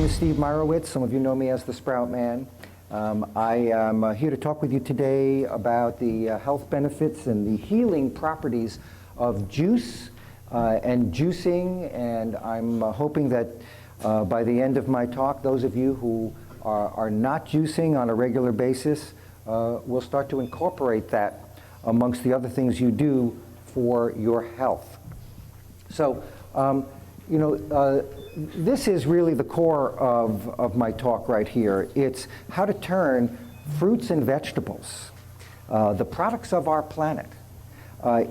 name is Steve Meyerowitz. Some of you know me as the Sprout Man. I am here to talk with you today about the health benefits and the healing properties of juice and juicing, and I'm hoping that by the end of my talk, those of you who are not juicing on a regular basis will start to incorporate that amongst the other things you do for your health. So, this is really the core of my talk right here. It's how to turn fruits and vegetables, the products of our planet,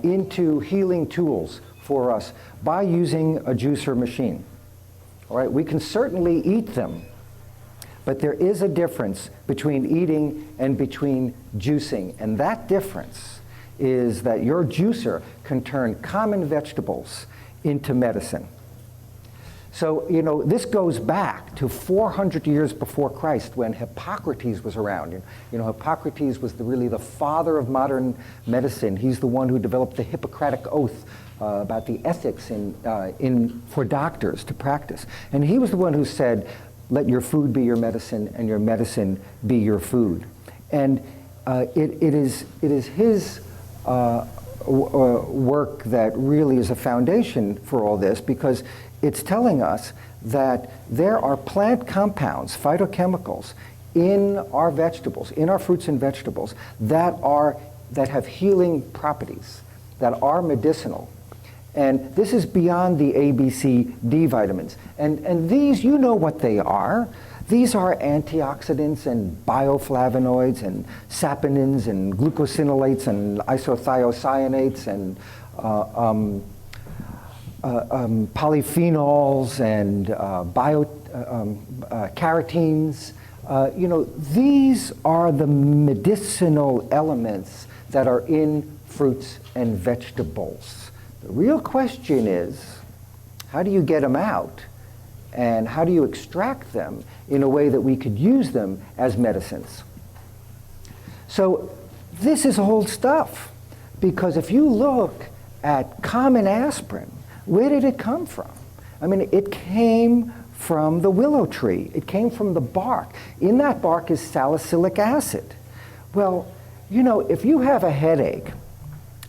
into healing tools for us by using a juicer machine. All right, we can certainly eat them, but there is a difference between eating and between juicing, and that difference is that your juicer can turn common vegetables into medicine. So, this goes back to 400 years before Christ when Hippocrates was around. Hippocrates was really the father of modern medicine. He's the one who developed the Hippocratic Oath about the ethics for doctors to practice. And he was the one who said, let your food be your medicine and your medicine be your food. And it is his work that really is a foundation for all this, because it's telling us that there are plant compounds, phytochemicals, in our vegetables, in our fruits and vegetables, that have healing properties, that are medicinal. And this is beyond the A, B, C, D vitamins. And these, you know what they are. These are antioxidants and bioflavonoids and saponins and glucosinolates and isothiocyanates and polyphenols and carotines. These are the medicinal elements that are in fruits and vegetables. The real question is, how do you get them out? And how do you extract them in a way that we could use them as medicines? So this is old stuff, because if you look at common aspirin, where did it come from? I mean, it came from the willow tree. It came from the bark. In that bark is salicylic acid. Well, if you have a headache,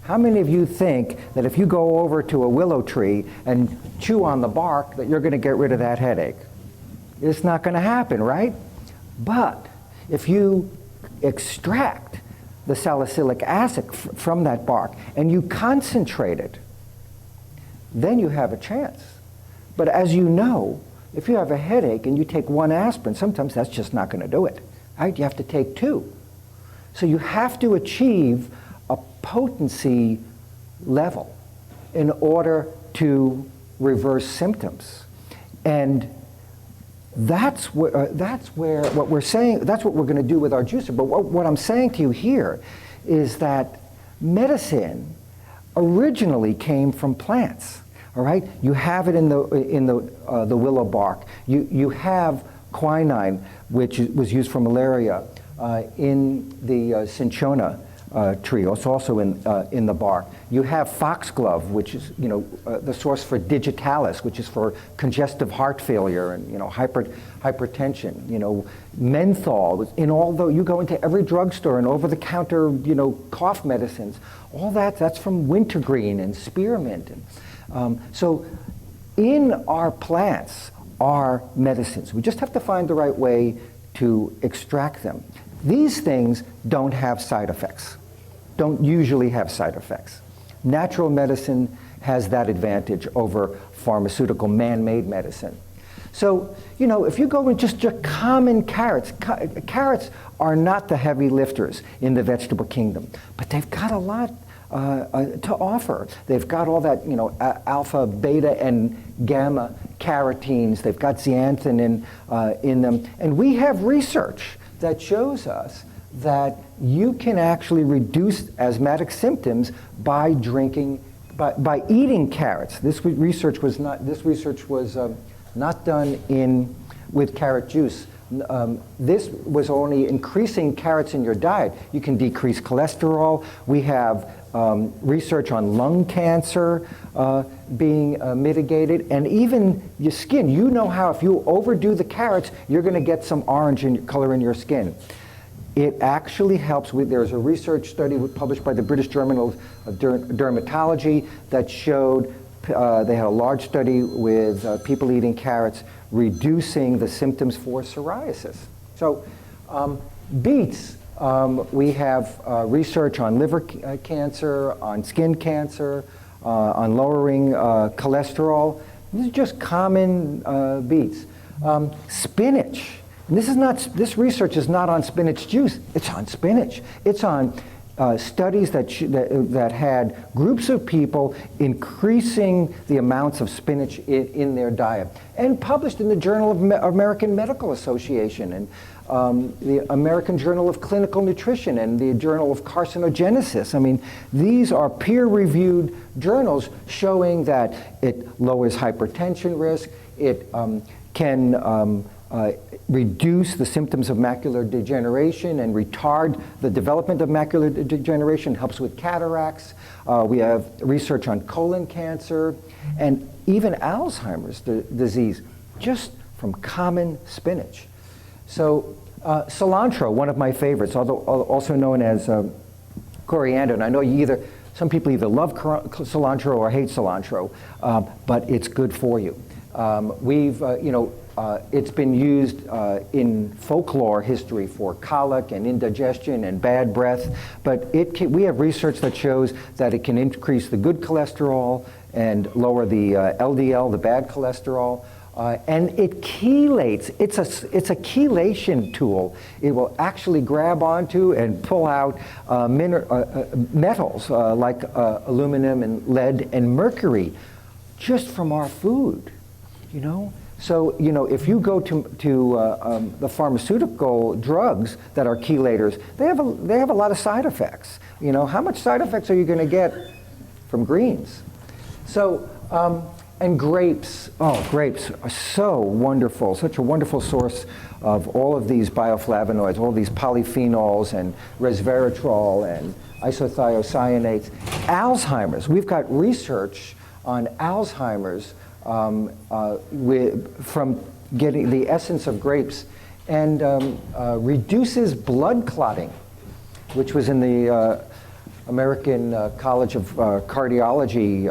how many of you think that if you go over to a willow tree and chew on the bark that you're going to get rid of that headache? It's not going to happen, right? But if you extract the salicylic acid from that bark and you concentrate it, then you have a chance. But as you know, if you have a headache and you take one aspirin, sometimes that's just not going to do it, right? You have to take two. So you have to achieve a potency level in order to reverse symptoms. And that's where what we're saying, that's what we're going to do with our juicer. But what I'm saying to you here is that medicine originally came from plants. All right, you have it in the willow bark. You have quinine, which was used for malaria, in the cinchona tree. It's also in the bark. You have foxglove, which is the source for digitalis, which is for congestive heart failure and hypertension. Menthol. Although you go into every drugstore and over-the-counter cough medicines, all that's from wintergreen and spearmint. So in our plants are medicines. We just have to find the right way to extract them. These things don't have side effects, don't usually have side effects. Natural medicine has that advantage over pharmaceutical man-made medicine. So, if you go with just your common carrots, carrots are not the heavy lifters in the vegetable kingdom, but they've got a lot to offer. They've got all that, alpha, beta, and gamma carotenes. They've got zeaxanthin in them. And we have research that shows us that you can actually reduce asthmatic symptoms by eating carrots. This research was not done with carrot juice. This was only increasing carrots in your diet. You can decrease cholesterol. We have research on lung cancer being mitigated, and even your skin. You know how if you overdo the carrots, you're going to get some orange color in your skin. It actually helps with, there's a research study published by the British Journal of Dermatology that showed, they had a large study with people eating carrots, reducing the symptoms for psoriasis. So beets, we have research on liver cancer, on skin cancer, on lowering cholesterol. These are just common beets. Spinach. And this research is not on spinach juice, it's on spinach. It's on studies that had groups of people increasing the amounts of spinach in their diet, and published in the Journal of American Medical Association, and the American Journal of Clinical Nutrition, and the Journal of Carcinogenesis. I mean, these are peer-reviewed journals showing that it lowers hypertension risk, it can reduce the symptoms of macular degeneration and retard the development of macular degeneration, helps with cataracts. We have research on colon cancer and even Alzheimer's disease, just from common spinach. So cilantro, one of my favorites, although also known as coriander, and I know some people either love cilantro or hate cilantro, but it's good for you. It's been used in folklore history for colic and indigestion and bad breath, but we have research that shows that it can increase the good cholesterol and lower the LDL, the bad cholesterol, and it chelates. It's a chelation tool. It will actually grab onto and pull out metals like aluminum and lead and mercury just from our food, you know? So, if you go to the pharmaceutical drugs that are chelators, they have a lot of side effects. How much side effects are you going to get from greens? So, and grapes. Oh, grapes are so wonderful, such a wonderful source of all of these bioflavonoids, all these polyphenols and resveratrol and isothiocyanates. Alzheimer's. We've got research on Alzheimer's from getting the essence of grapes, and reduces blood clotting, which was in the American College of Cardiology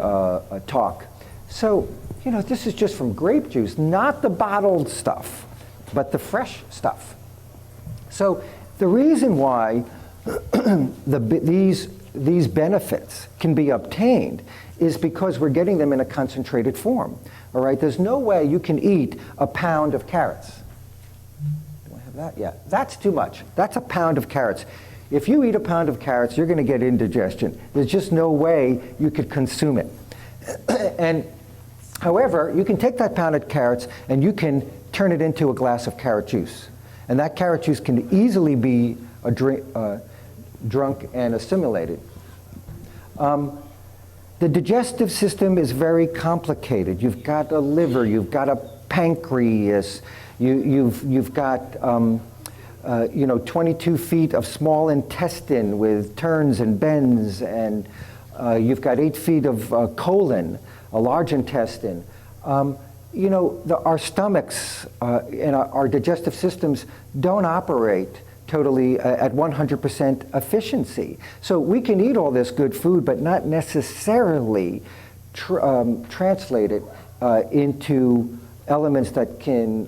talk. So, this is just from grape juice, not the bottled stuff, but the fresh stuff. So the reason why these benefits can be obtained is because we're getting them in a concentrated form. All right, there's no way you can eat a pound of carrots. Do I have that? Yeah, that's too much. That's a pound of carrots. If you eat a pound of carrots, you're going to get indigestion. There's just no way you could consume it. And however, you can take that pound of carrots and you can turn it into a glass of carrot juice. And that carrot juice can easily be drunk and assimilated. The digestive system is very complicated. You've got a liver, you've got a pancreas, you've got 22 feet of small intestine with turns and bends, and you've got 8 feet of colon, a large intestine. Our stomachs and our digestive systems don't operate totally at 100% efficiency. So we can eat all this good food, but not necessarily translate it into elements that can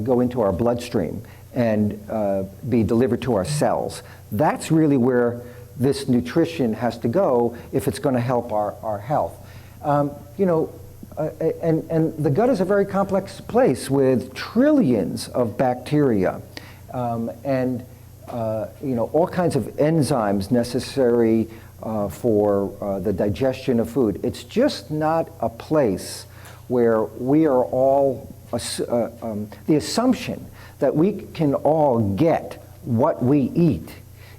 go into our bloodstream and be delivered to our cells. That's really where this nutrition has to go if it's going to help our health. And the gut is a very complex place with trillions of bacteria. And all kinds of enzymes necessary for the digestion of food. It's just not a place where we are all, the assumption that we can all get what we eat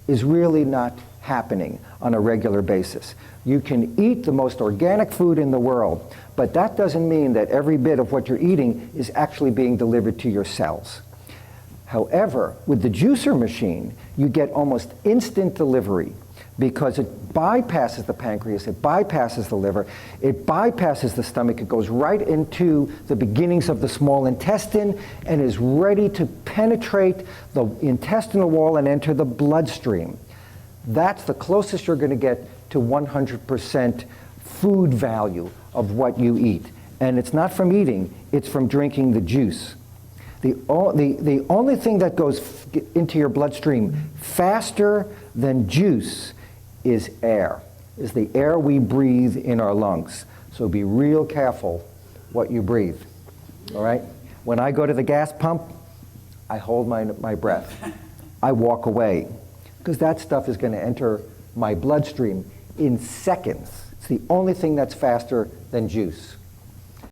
is really not happening on a regular basis. You can eat the most organic food in the world, but that doesn't mean that every bit of what you're eating is actually being delivered to your cells. However, with the juicer machine, you get almost instant delivery. because it bypasses the pancreas, it bypasses the liver, it bypasses the stomach, it goes right into the beginnings of the small intestine and is ready to penetrate the intestinal wall and enter the bloodstream. That's the closest you're going to get to 100% food value of what you eat. And it's not from eating, it's from drinking the juice. The only thing that goes into your bloodstream faster than juice is air, is the air we breathe in our lungs. So be real careful what you breathe, all right? When I go to the gas pump, I hold my breath. I walk away, because that stuff is going to enter my bloodstream in seconds. It's the only thing that's faster than juice.